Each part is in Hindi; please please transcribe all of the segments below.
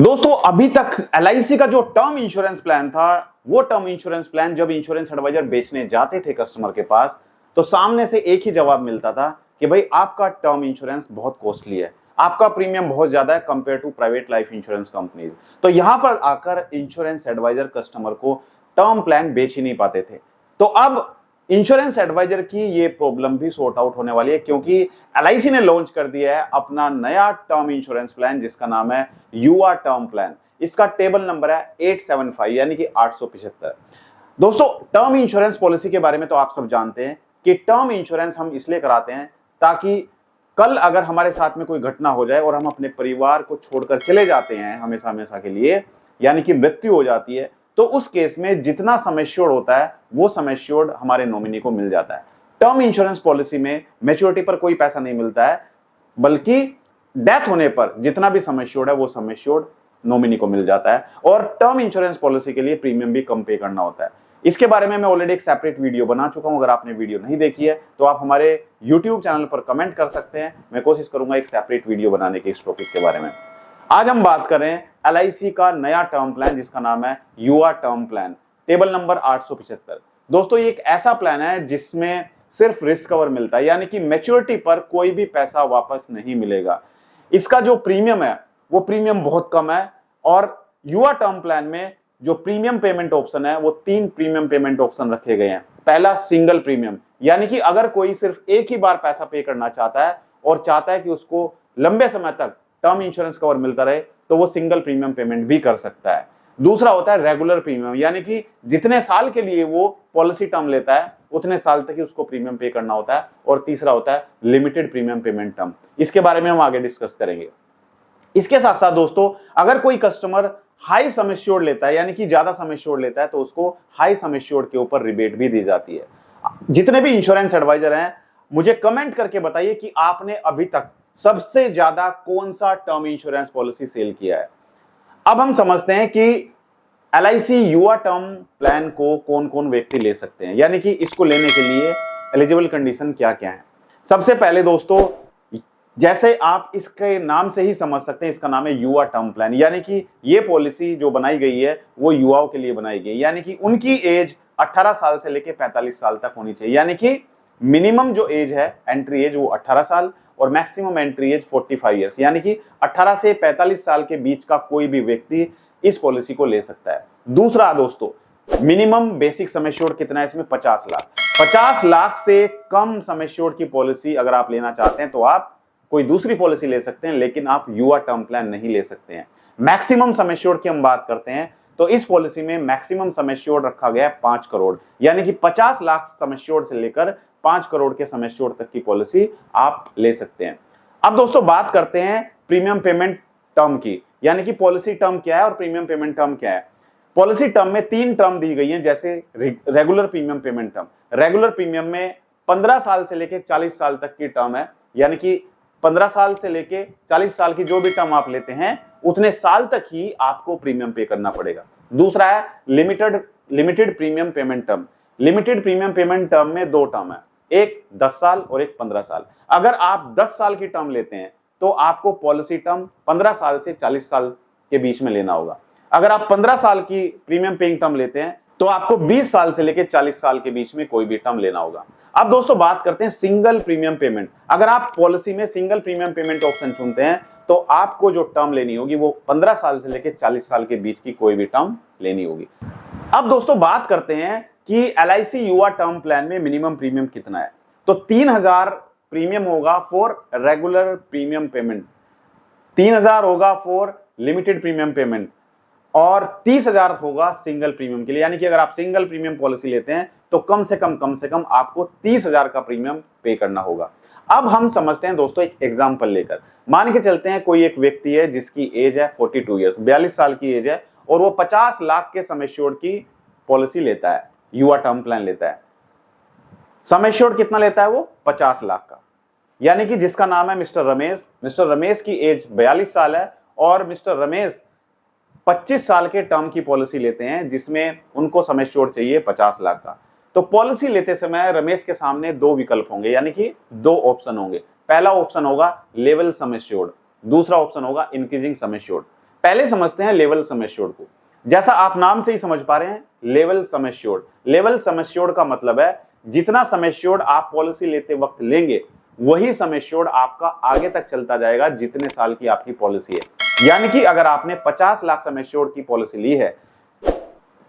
दोस्तों अभी तक एलआईसी का जो टर्म इंश्योरेंस प्लान था, वो टर्म इंश्योरेंस प्लान जब इंश्योरेंस एडवाइजर बेचने जाते थे कस्टमर के पास, तो सामने से एक ही जवाब मिलता था कि भाई आपका टर्म इंश्योरेंस बहुत कॉस्टली है, आपका प्रीमियम बहुत ज्यादा है compare to private life insurance companies. तो यहां पर आकर इंश्योरेंस एडवाइजर कस्टमर को टर्म प्लान बेच ही नहीं पाते थे। तो अब इंश्योरेंस एडवाइजर की ये प्रॉब्लम भी सॉर्ट आउट होने वाली है, क्योंकि एलआईसी ने लॉन्च कर दिया है अपना नया टर्म इंश्योरेंस प्लान जिसका नाम है युवा टर्म प्लान। इसका टेबल नंबर है 875 यानी कि 875। दोस्तों टर्म इंश्योरेंस पॉलिसी के बारे में तो आप सब जानते हैं कि टर्म इंश्योरेंस हम इसलिए कराते हैं ताकि कल अगर हमारे साथ में कोई घटना हो जाए और हम अपने परिवार को छोड़कर चले जाते हैं हमेशा हमेशा के लिए, यानी कि मृत्यु हो जाती है, तो उस केस में जितना सम एश्योर्ड होता है वो सम एश्योर्ड हमारे नॉमिनी को मिल जाता है। टर्म इंश्योरेंस पॉलिसी में मैच्योरिटी पर कोई पैसा नहीं मिलता है, बल्कि डेथ होने पर जितना भी सम एश्योर्ड है वो सम एश्योर्ड नॉमिनी को मिल जाता है। और टर्म इंश्योरेंस पॉलिसी के लिए प्रीमियम भी कम पे करना होता है। इसके बारे में मैं ऑलरेडी एक सेपरेट वीडियो बना चुका हूं, अगर आपने वीडियो नहीं देखी है तो आप हमारे यूट्यूब चैनल पर कमेंट कर सकते हैं, मैं कोशिश करूंगा एक सेपरेट वीडियो बनाने के इस टॉपिक के बारे में। आज हम बात कर रहे हैं एलआईसी का नया टर्म प्लान जिसका नाम है युवा टर्म प्लान, टेबल नंबर 875। दोस्तों ये एक ऐसा प्लान है जिसमें सिर्फ रिस्क कवर मिलता है, यानी कि मैच्योरिटी पर कोई भी पैसा वापस नहीं मिलेगा। इसका जो प्रीमियम है वो प्रीमियम बहुत कम है, और युवा टर्म प्लान में जो प्रीमियम पेमेंट ऑप्शन है वो 3 प्रीमियम पेमेंट ऑप्शन रखे गए हैं। पहला सिंगल प्रीमियम, यानी कि अगर कोई सिर्फ एक ही बार पैसा पे करना चाहता है और चाहता है कि उसको लंबे समय तक टर्म इंश्योरेंस कवर मिलता रहे, तो वो सिंगल प्रीमियम पेमेंट भी कर सकता है। दूसरा होता है रेगुलर प्रीमियम, यानी कि जितने साल के लिए वो पॉलिसी टर्म लेता है उतने साल तक ही उसको प्रीमियम पे करना होता है। और तीसरा होता है लिमिटेड प्रीमियम पेमेंट टर्म, इसके बारे में हम आगे डिस्कस करेंगे। इसके साथ साथ दोस्तों अगर कोई कस्टमर हाई सम एश्योर्ड लेता है, यानी कि ज्यादा सम एश्योर्ड लेता है, तो उसको हाई सम एश्योर्ड के ऊपर रिबेट भी दी जाती है। जितने भी इंश्योरेंस एडवाइजर हैं मुझे कमेंट करके बताइए कि आपने अभी तक सबसे ज्यादा कौन सा टर्म इंश्योरेंस पॉलिसी सेल किया है। अब हम समझते हैं कि एलआईसी युवा टर्म प्लान को कौन कौन व्यक्ति ले सकते हैं, यानी कि इसको लेने के लिए एलिजिबल कंडीशन क्या क्या है। सबसे पहले दोस्तों, जैसे आप इसके नाम से ही समझ सकते हैं, इसका नाम है युवा टर्म प्लान, यानी कि ये पॉलिसी जो बनाई गई है वो युवाओं के लिए बनाई गई, यानी कि उनकी एज 18 साल से लेकर 45 साल तक होनी चाहिए। यानी कि मिनिमम जो एज है एंट्री एज वो 18 साल और मैक्सिमम एंट्री एज 45 ईयर्स, यानी कि 18 से 45 साल के बीच का कोई भी व्यक्ति इस पॉलिसी को ले सकता है। दूसरा दोस्तों, मिनिमम बेसिक सम एश्योर्ड कितना है इसमें? 50 लाख। 50 लाख से कम सम एश्योर्ड की पॉलिसी अगर आप लेना चाहते हैं तो आप कोई दूसरी पॉलिसी ले सकते हैं, लेकिन आप युवा टर्म प्लान नहीं ले सकते हैं। मैक्सिमम सम एश्योर्ड की हम बात करते हैं तो इस पॉलिसी में मैक्सिमम सम एश्योर्ड रखा गया है 5 करोड़, यानी कि 50 लाख सम एश्योर्ड से लेकर 5 करोड़ के सम एश्योर्ड तक की पॉलिसी आप ले सकते हैं। अब दोस्तों बात करते हैं प्रीमियम पेमेंट टर्म की, यानी कि पॉलिसी टर्म क्या है और प्रीमियम पेमेंट टर्म क्या है। पॉलिसी टर्म में 3 टर्म दी गई हैं, जैसे regular premium payment term. Regular premium में 15 साल से लेकर 40 साल तक की टर्म है, यानी कि 15 साल से लेके 40 साल की जो भी टर्म आप लेते हैं उतने साल तक ही आपको प्रीमियम पे करना पड़ेगा। दूसरा है limited premium payment term. Limited premium payment term में 2 टर्म है, एक 10 साल और एक 15 साल। अगर आप 10 साल की टर्म लेते हैं तो आपको पॉलिसी टर्म 15 साल से 40 साल के बीच में लेना होगा। अगर आप 15 साल की प्रीमियम पेइंग टर्म लेते हैं तो आपको 20 साल से लेकर 40 साल के बीच में कोई भी टर्म लेना होगा। अब दोस्तों बात करते हैं सिंगल प्रीमियम पेमेंट। अगर आप पॉलिसी में सिंगल प्रीमियम पेमेंट ऑप्शन चुनते हैं तो आपको जो टर्म लेनी होगी वो 15 साल से लेकर 40 साल के बीच की कोई भी टर्म लेनी होगी। अब दोस्तों बात करते हैं कि एलआईसी युवा टर्म प्लान में मिनिमम प्रीमियम कितना है। तो 3000 प्रीमियम होगा फॉर रेगुलर प्रीमियम पेमेंट, 3000 होगा फॉर लिमिटेड प्रीमियम पेमेंट और 30,000 होगा सिंगल प्रीमियम के लिए। यानी कि अगर आप सिंगल प्रीमियम पॉलिसी लेते हैं तो कम से कम आपको 30,000 का प्रीमियम पे करना होगा। अब हम समझते हैं दोस्तों एक एग्जांपल लेकर। मान के चलते हैं कोई एक व्यक्ति है जिसकी एज है 42 ईयर्स, 42 साल की एज है, और वो 50 लाख के सम एश्योर्ड की पॉलिसी लेता है, युवा टर्म प्लान लेता है। सम एश्योर्ड कितना लेता है वो? 50 लाख का। यानी कि जिसका नाम है मिस्टर रमेश। मिस्टर रमेश की एज 42 साल है और मिस्टर रमेश 25 साल के टर्म की पॉलिसी लेते हैं जिसमें उनको सम एश्योर्ड चाहिए 50 लाख का। तो पॉलिसी लेते समय रमेश के सामने 2 विकल्प होंगे, यानी कि 2 ऑप्शन होंगे। पहला ऑप्शन होगा लेवल सम एश्योर्ड, दूसरा ऑप्शन होगा इंक्रीजिंग सम एश्योर्ड। पहले समझते हैं लेवल सम एश्योर्ड को। जैसा आप नाम से ही समझ पा रहे हैं, level sum assured. Level sum assured का मतलब है जितना सम एश्योर्ड आप पॉलिसी लेते वक्त लेंगे वही सम एश्योर्ड आपका आगे तक चलता जाएगा जितने साल की आपकी पॉलिसी है। यानी कि अगर आपने 50 लाख सम एश्योर्ड की पॉलिसी ली है,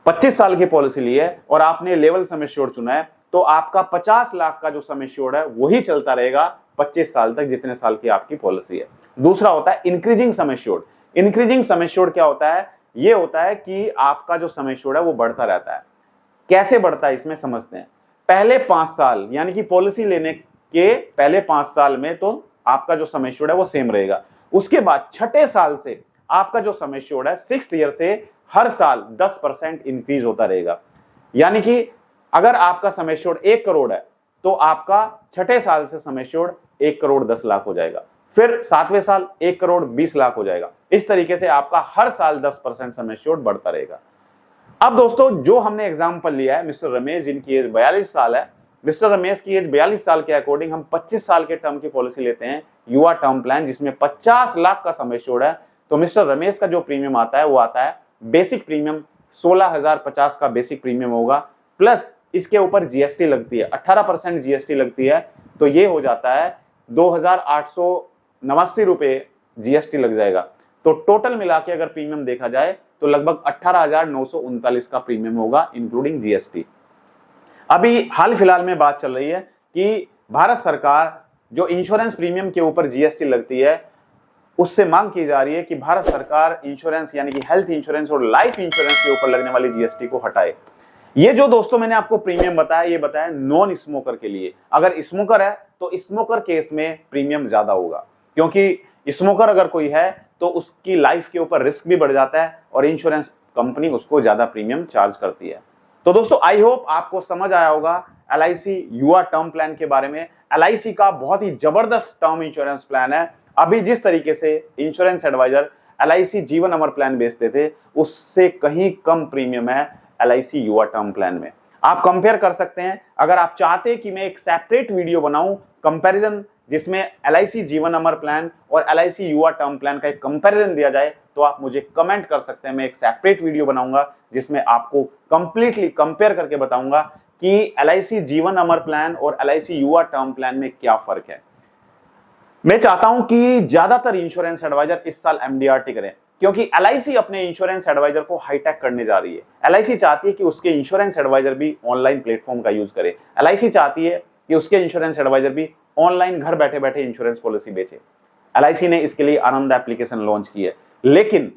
25 साल की पॉलिसी ली है और आपने लेवल सम एश्योर्ड चुना है, तो आपका 50 लाख का जो सम एश्योर्ड है वही चलता रहेगा 25 साल तक जितने साल की आपकी पॉलिसी है। दूसरा होता है increasing sum assured. Increasing sum assured क्या होता है? ये होता है कि आपका जो सम एश्योर्ड है वो बढ़ता रहता है। कैसे बढ़ता है इसमें समझते हैं। पहले 5 साल यानी कि पॉलिसी लेने के पहले 5 साल में तो आपका जो सम एश्योर्ड है वो सेम रहेगा। उसके बाद छठे साल से आपका जो सम एश्योर्ड है 6th ईयर से हर साल 10% इंक्रीज होता रहेगा। यानी कि अगर आपका सम एश्योर्ड 1 करोड़ है तो आपका छठे साल से सम एश्योर्ड 1 करोड़ 10 लाख हो जाएगा। फिर 7वें साल 1 करोड़ 20 लाख हो जाएगा। इस तरीके से आपका हर साल 10% सम एश्योर्ड बढ़ता रहेगा। अब दोस्तों जो हमने एग्जांपल लिया है मिस्टर रमेश जिनकी एज 42 साल है, मिस्टर रमेश की एज 42 साल के अकॉर्डिंग हम 25 साल के टर्म की पॉलिसी लेते हैं, युवा टर्म प्लान, जिसमें 50 लाख का सम एश्योर्ड है। तो मिस्टर रमेश का जो प्रीमियम आता है वो आता है बेसिक प्रीमियम 16,050 का बेसिक प्रीमियम होगा, प्लस इसके ऊपर जीएसटी लगती है, 18% जीएसटी लगती है, तो ये हो जाता है 2,889 रुपए जीएसटी लग जाएगा। तो टोटल मिला के अगर प्रीमियम देखा जाए तो लगभग 18,939 का प्रीमियम होगा इंक्लूडिंग जीएसटी। अभी हाल फिलहाल में बात चल रही है कि भारत सरकार जो इंश्योरेंस प्रीमियम के ऊपर जीएसटी लगती है उससे मांग की जा रही है कि भारत सरकार इंश्योरेंस यानी कि हेल्थ इंश्योरेंस और लाइफ इंश्योरेंस के ऊपर लगने वाली जीएसटी को हटाए। ये जो दोस्तों मैंने आपको प्रीमियम बताया ये बताया नॉन स्मोकर के लिए। अगर स्मोकर है तो स्मोकर केस में प्रीमियम ज्यादा होगा, क्योंकि स्मोकर अगर कोई है तो उसकी लाइफ के ऊपर रिस्क भी बढ़ जाता है और इंश्योरेंस कंपनी उसको ज्यादा प्रीमियम चार्ज करती है। तो दोस्तों आई होप आपको समझ आया होगा एलआईसी युवा टर्म प्लान के बारे में। एलआईसी का बहुत ही जबरदस्त टर्म इंश्योरेंस प्लान है। अभी जिस तरीके से इंश्योरेंस एडवाइजर एलआईसी जीवन अमर प्लान बेचते थे उससे कहीं कम प्रीमियम है एलआईसी युवा टर्म प्लान में। आप कंपेयर कर सकते हैं। अगर आप चाहते हैं कि मैं एक सेपरेट वीडियो बनाऊं कंपैरिजन जिसमें एलआईसी जीवन अमर प्लान और एलआईसी युवा टर्म प्लान का एक कंपैरिजन दिया जाए तो आप मुझे कमेंट कर सकते हैं। मैं एक सेपरेट वीडियो बनाऊंगा जिसमें आपको कंप्लीटली कंपेयर करके बताऊंगा कि एलआईसी जीवन अमर प्लान और एलआईसी युवा टर्म प्लान में क्या फर्क है। मैं चाहता हूं कि ज्यादातर इंश्योरेंस एडवाइजर इस साल एमडीआरटी करें, क्योंकि एलआईसी अपने इंश्योरेंस एडवाइजर को हाईटेक करने जा रही है। एलआईसी चाहती है कि उसके इंश्योरेंस एडवाइजर भी ऑनलाइन प्लेटफॉर्म का यूज करे। एलआईसी चाहती है कि उसके इंश्योरेंस एडवाइजर भी ऑनलाइन घर बैठे बैठे इंश्योरेंस पॉलिसी बेचे। एलआईसी ने इसके लिए आनंद एप्लीकेशन लॉन्च की है, लेकिन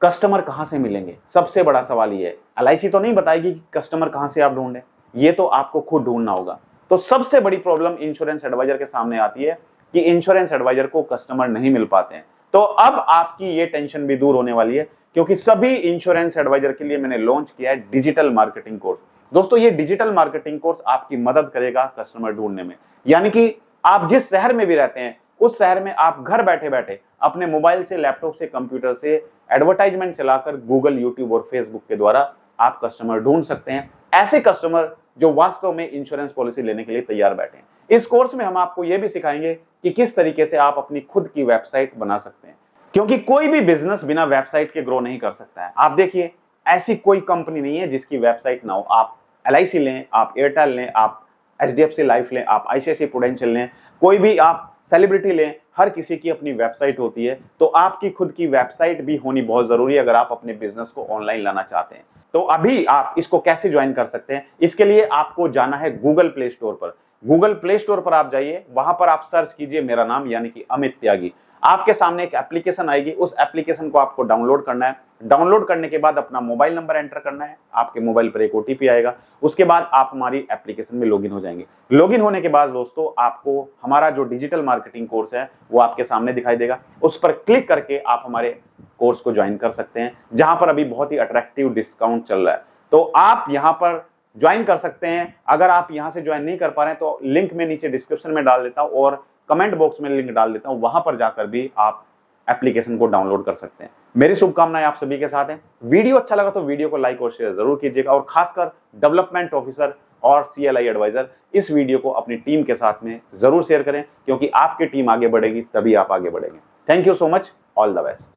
कस्टमर कहां से मिलेंगे? सबसे बड़ा सवाल ये है। एलआईसी तो नहीं बताएगी कि कस्टमर कहां से आप ढूंढें, ये तो आपको खुद ढूंढना होगा। तो सबसे बड़ी प्रॉब्लम इंश्योरेंस एडवाइजर के सामने आती है कि इंश्योरेंस एडवाइजर को कस्टमर नहीं मिल पाते हैं। तो अब आपकी ये टेंशन भी दूर होने वाली है, क्योंकि सभी इंश्योरेंस एडवाइजर के लिए मैंने लॉन्च किया है डिजिटल मार्केटिंग कोर्स। दोस्तों ये डिजिटल मार्केटिंग कोर्स आपकी मदद करेगा कस्टमर ढूंढने में। यानी कि आप जिस शहर में भी रहते हैं उस शहर में आप घर बैठे बैठे अपने मोबाइल से, लैपटॉप से, कंप्यूटर से एडवर्टाइजमेंट चलाकर गूगल, यूट्यूब और फेसबुक के द्वारा आप कस्टमर ढूंढ सकते हैं, ऐसे कस्टमर जो वास्तव में इंश्योरेंस पॉलिसी लेने के लिए तैयार बैठे हैं। इस कोर्स में हम आपको यह भी सिखाएंगे कि किस तरीके से आप अपनी खुद की वेबसाइट बना सकते हैं, क्योंकि कोई भी बिजनेस बिना वेबसाइट के ग्रो नहीं कर सकता है। आप देखिए ऐसी कोई कंपनी नहीं है जिसकी वेबसाइट ना हो। आप एलआईसी लें, आप एयरटेल लें, आप एचडीएफसी लाइफ लें, आप आईसीआईसीआई प्रूडेंशियल लें, कोई भी आप सेलिब्रिटी लें, हर किसी की अपनी वेबसाइट होती है। तो आपकी खुद की वेबसाइट भी होनी बहुत जरूरी है अगर आप अपने बिजनेस को ऑनलाइन लाना चाहते हैं। तो अभी आप इसको कैसे ज्वाइन कर सकते हैं? इसके लिए आपको जाना है गूगल प्ले स्टोर पर। गूगल प्ले स्टोर पर आप जाइए, वहां पर आप सर्च कीजिए मेरा नाम यानी कि अमित त्यागी। आपके सामने एक एप्लीकेशन आएगी, उस एप्लीकेशन को आपको डाउनलोड करना है। डाउनलोड करने के बाद अपना मोबाइल नंबर एंटर करना है, आपके मोबाइल पर एक ओटीपी आएगा। उसके बाद आप हमारी एप्लीकेशन में लॉगिन हो जाएंगे। लॉगिन होने के बाद दोस्तों आपको हमारा जो डिजिटल मार्केटिंग कोर्स है वो आपके सामने दिखाई देगा। उस पर क्लिक करके आप हमारे कोर्स को ज्वाइन कर सकते हैं, जहां पर अभी बहुत ही अट्रैक्टिव डिस्काउंट चल रहा है। तो आप यहां पर ज्वाइन कर सकते हैं। अगर आप यहां से ज्वाइन नहीं कर पा रहे हैं तो लिंक में नीचे डिस्क्रिप्शन में डाल देता हूं और कमेंट बॉक्स में लिंक डाल देता हूं, वहां पर जाकर भी आप एप्लीकेशन को डाउनलोड कर सकते हैं। मेरी शुभकामनाएं आप सभी के साथ हैं। वीडियो अच्छा लगा तो वीडियो को लाइक और शेयर जरूर कीजिएगा, और खासकर डेवलपमेंट ऑफिसर और सीएलआई एडवाइजर इस वीडियो को अपनी टीम के साथ में जरूर शेयर करें, क्योंकि आपकी टीम आगे बढ़ेगी तभी आप आगे बढ़ेंगे। Thank you so much, all the best.